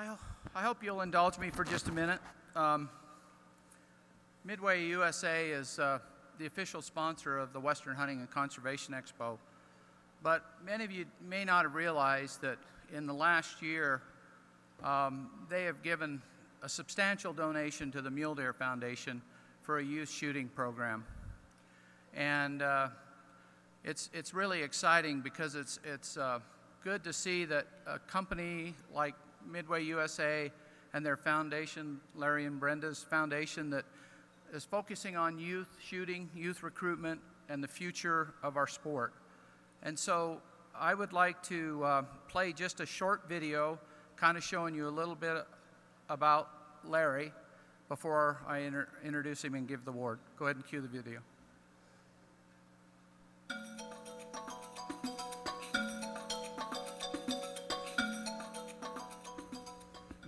I hope you'll indulge me for just a minute. Midway USA is the official sponsor of the Western Hunting and Conservation Expo, but many of you may not have realized that in the last year they have given a substantial donation to the Mule Deer Foundation for a youth shooting program. And it's really exciting because it's good to see that a company like Midway USA and their foundation, Larry and Brenda's foundation, that is focusing on youth shooting, youth recruitment, and the future of our sport. And so I would like to play just a short video kind of showing you a little bit about Larry before I introduce him and give the award. Go ahead and cue the video.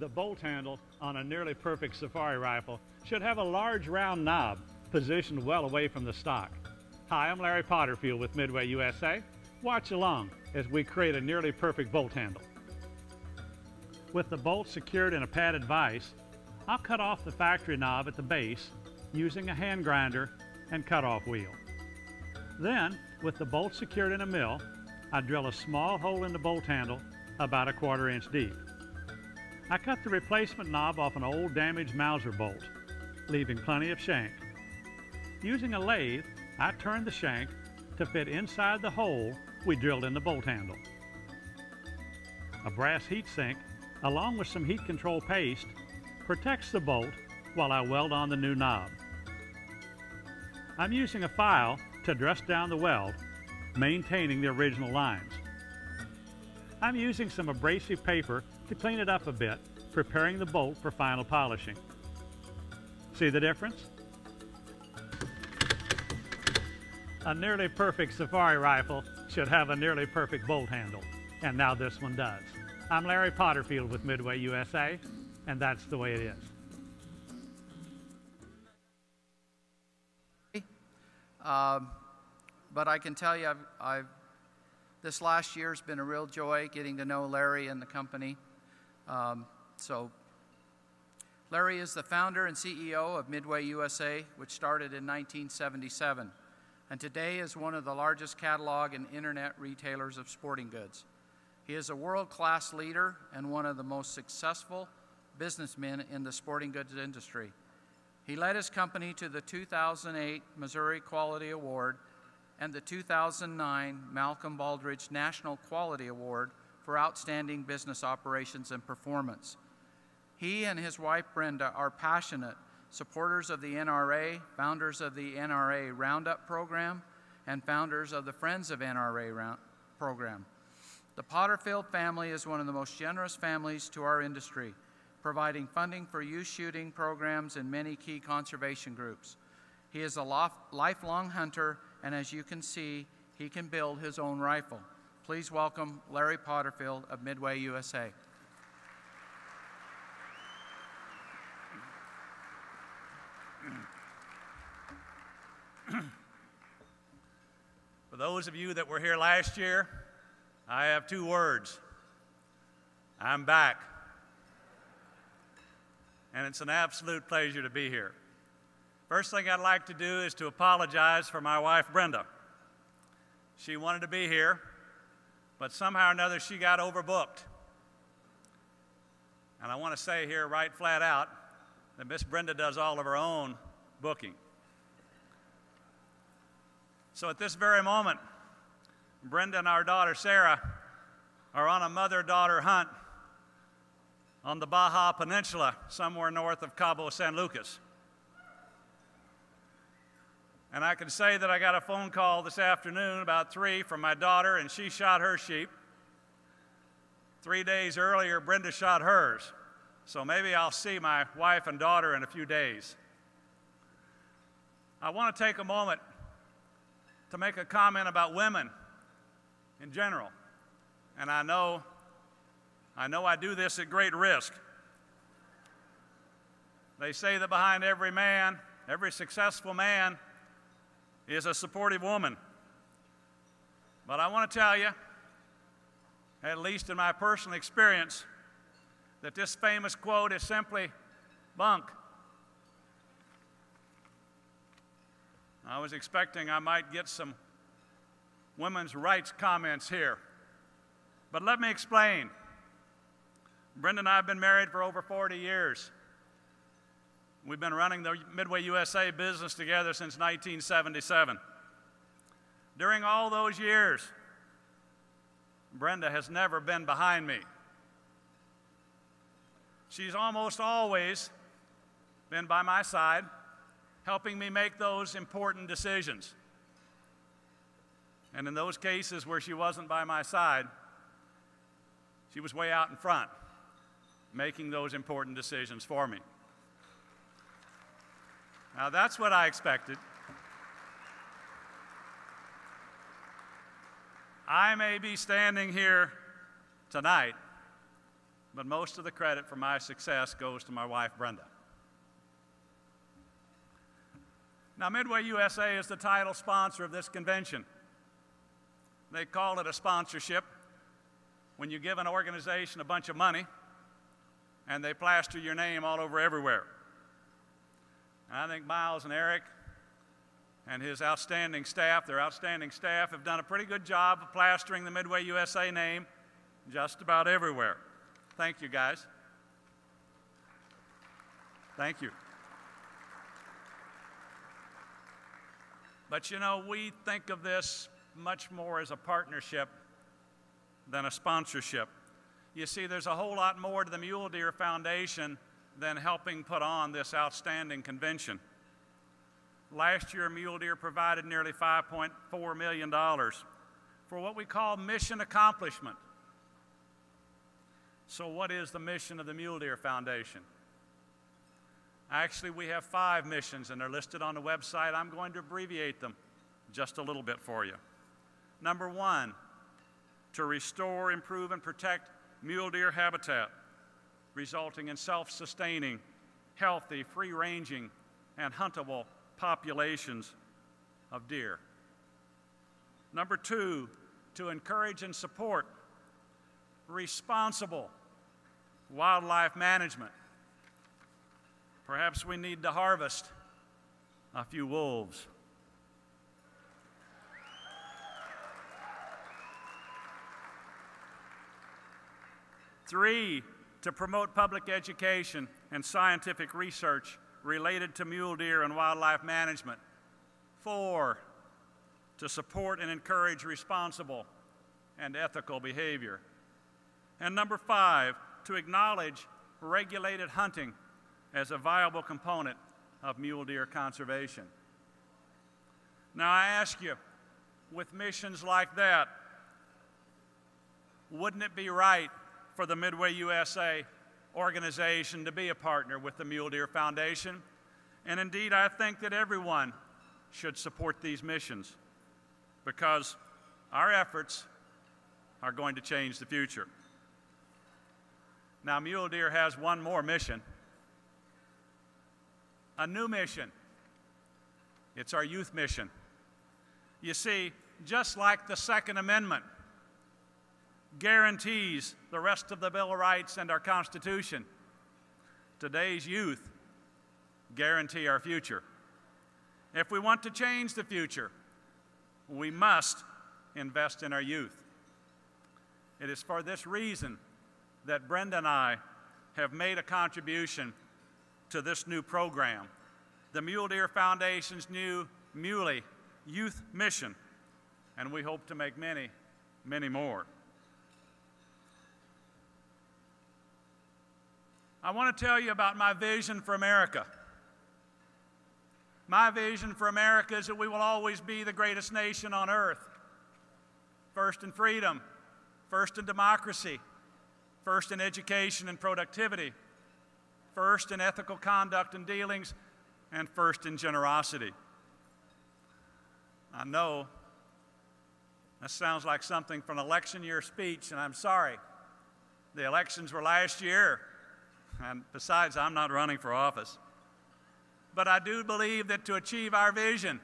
The bolt handle on a nearly perfect safari rifle should have a large round knob positioned well away from the stock. Hi, I'm Larry Potterfield with Midway USA. Watch along as we create a nearly perfect bolt handle. With the bolt secured in a padded vise, I'll cut off the factory knob at the base using a hand grinder and cutoff wheel. Then, with the bolt secured in a mill, I drill a small hole in the bolt handle about a 1/4 inch deep. I cut the replacement knob off an old damaged Mauser bolt, leaving plenty of shank. Using a lathe, I turned the shank to fit inside the hole we drilled in the bolt handle. A brass heat sink, along with some heat control paste, protects the bolt while I weld on the new knob. I'm using a file to dress down the weld, maintaining the original lines. I'm using some abrasive paper to clean it up a bit, preparing the bolt for final polishing. See the difference? A nearly perfect safari rifle should have a nearly perfect bolt handle, and now this one does. I'm Larry Potterfield with Midway USA, and that's the way it is. But I can tell you, this last year's been a real joy getting to know Larry and the company. So Larry is the founder and CEO of Midway USA, which started in 1977, and today is one of the largest catalog and internet retailers of sporting goods. He is a world-class leader and one of the most successful businessmen in the sporting goods industry. He led his company to the 2008 Missouri Quality Award and the 2009 Malcolm Baldrige National Quality Award for outstanding business operations and performance. He and his wife Brenda are passionate supporters of the NRA, founders of the NRA Roundup program, and founders of the Friends of NRA program. The Potterfield family is one of the most generous families to our industry, providing funding for youth shooting programs and many key conservation groups. He is a lifelong hunter, and as you can see, he can build his own rifle. Please welcome Larry Potterfield of Midway USA. For those of you that were here last year, I have 2 words. I'm back. And it's an absolute pleasure to be here. First thing I'd like to do is to apologize for my wife, Brenda. She wanted to be here, but somehow or another she got overbooked. And I want to say here right flat out that Miss Brenda does all of her own booking. So at this very moment, Brenda and our daughter Sarah are on a mother-daughter hunt on the Baja Peninsula, somewhere north of Cabo San Lucas. And I can say that I got a phone call this afternoon about 3 from my daughter, and she shot her sheep. 3 days earlier, Brenda shot hers. So maybe I'll see my wife and daughter in a few days. I want to take a moment to make a comment about women in general. And I know I do this at great risk. They say that behind every man, every successful man, is a supportive woman. But I want to tell you, at least in my personal experience, that this famous quote is simply bunk. I was expecting I might get some women's rights comments here, but let me explain. Brenda and I have been married for over 40 years. We've been running the Midway USA business together since 1977. During all those years, Brenda has never been behind me. She's almost always been by my side, helping me make those important decisions. And in those cases where she wasn't by my side, she was way out in front, making those important decisions for me. Now, that's what I expected. I may be standing here tonight, but most of the credit for my success goes to my wife, Brenda. Now, Midway USA is the title sponsor of this convention. They call it a sponsorship when you give an organization a bunch of money and they plaster your name all over everywhere. And I think Miles and Eric and his outstanding staff, their outstanding staff, have done a pretty good job of plastering the Midway USA name just about everywhere. Thank you, guys. Thank you. But you know, we think of this much more as a partnership than a sponsorship. You see, there's a whole lot more to the Mule Deer Foundation than helping put on this outstanding convention. Last year, Mule Deer provided nearly $5.4 million for what we call mission accomplishment. So what is the mission of the Mule Deer Foundation? Actually, we have 5 missions, and they're listed on the website. I'm going to abbreviate them just a little bit for you. Number 1, to restore, improve, and protect mule deer habitat, resulting in self-sustaining, healthy, free-ranging, and huntable populations of deer. Number 2, to encourage and support responsible wildlife management. Perhaps we need to harvest a few wolves. Three, to promote public education and scientific research related to mule deer and wildlife management. 4, to support and encourage responsible and ethical behavior. And number 5, to acknowledge regulated hunting as a viable component of mule deer conservation. Now I ask you, with missions like that, wouldn't it be right for the Midway USA organization to be a partner with the Mule Deer Foundation? And indeed, I think that everyone should support these missions because our efforts are going to change the future. Now, Mule Deer has one more mission, a new mission. It's our youth mission. You see, just like the Second Amendment guarantees the rest of the Bill of Rights and our Constitution, today's youth guarantee our future. If we want to change the future, we must invest in our youth. It is for this reason that Brenda and I have made a contribution to this new program, the Mule Deer Foundation's new Muley Youth Mission, and we hope to make many, many more. I want to tell you about my vision for America. My vision for America is that we will always be the greatest nation on earth. First in freedom, first in democracy, first in education and productivity, first in ethical conduct and dealings, and first in generosity. I know that sounds like something from an election year speech, and I'm sorry. The elections were last year. And besides, I'm not running for office. But I do believe that to achieve our vision,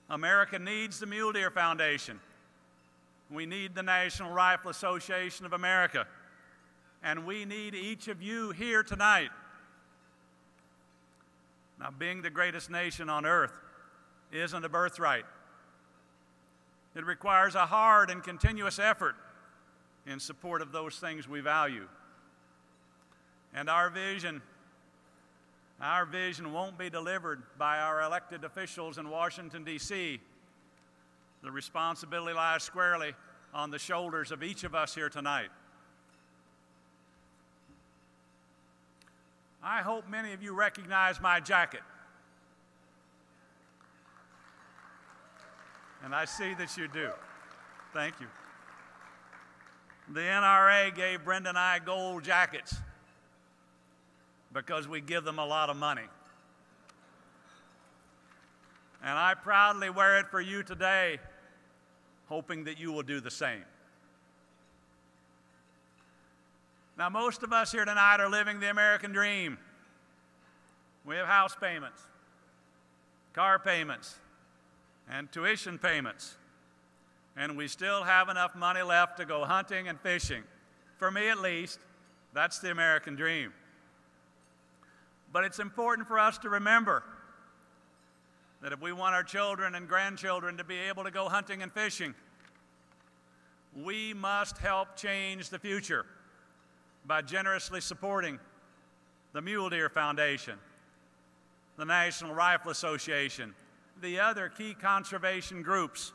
America needs the Mule Deer Foundation. We need the National Rifle Association of America. and we need each of you here tonight. Now, being the greatest nation on earth isn't a birthright. It requires a hard and continuous effort in support of those things we value. And our vision won't be delivered by our elected officials in Washington, D.C. The responsibility lies squarely on the shoulders of each of us here tonight. I hope many of you recognize my jacket. And I see that you do. Thank you. The NRA gave Brenda and I gold jackets because we give them a lot of money. And I proudly wear it for you today, hoping that you will do the same. Now, most of us here tonight are living the American dream. We have house payments, car payments, and tuition payments. And we still have enough money left to go hunting and fishing. For me, at least, that's the American dream. But it's important for us to remember that if we want our children and grandchildren to be able to go hunting and fishing, we must help change the future by generously supporting the Mule Deer Foundation, the National Rifle Association, the other key conservation groups,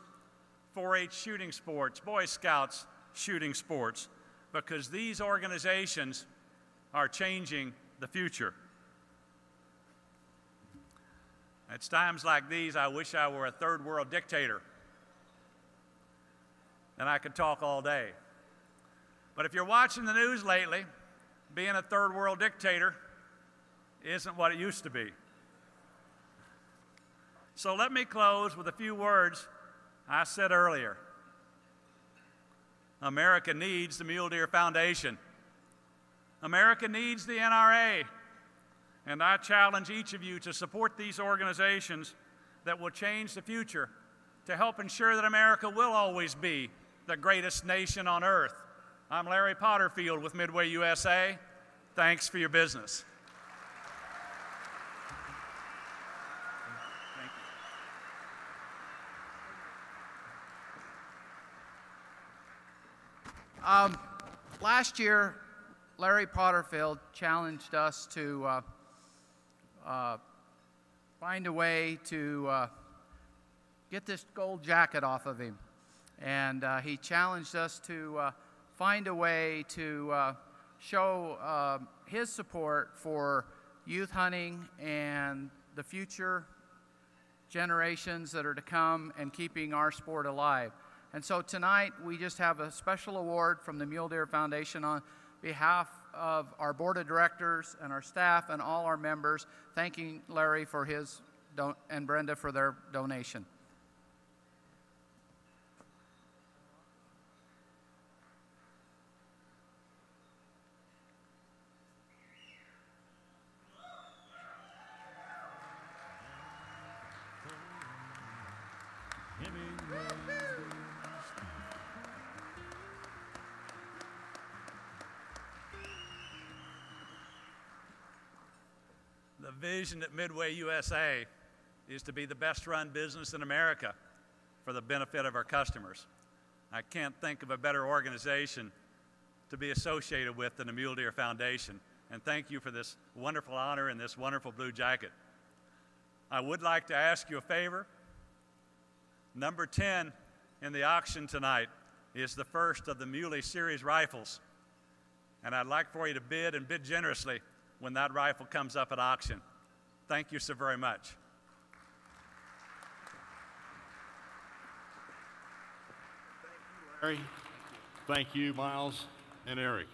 4-H shooting sports, Boy Scouts shooting sports, because these organizations are changing the future. It's times like these I wish I were a third world dictator and I could talk all day. But if you're watching the news lately, being a third world dictator isn't what it used to be. So let me close with a few words I said earlier. America needs the Mule Deer Foundation. America needs the NRA. And I challenge each of you to support these organizations that will change the future to help ensure that America will always be the greatest nation on earth. I'm Larry Potterfield with Midway USA. Thanks for your business. Last year, Larry Potterfield challenged us to find a way to get this gold jacket off of him. And he challenged us to find a way to show his support for youth hunting and the future generations that are to come and keeping our sport alive. And so tonight, we just have a special award from the Mule Deer Foundation on behalf of our board of directors and our staff and all our members, thanking Larry for his and Brenda for their donation. The vision at Midway USA is to be the best run business in America for the benefit of our customers. I can't think of a better organization to be associated with than the Mule Deer Foundation. And thank you for this wonderful honor and this wonderful blue jacket. I would like to ask you a favor. Number 10 in the auction tonight is the first of the Muley Series rifles. And I'd like for you to bid and bid generously when that rifle comes up at auction. Thank you so very much. Thank you, Larry. Thank you, Miles and Eric.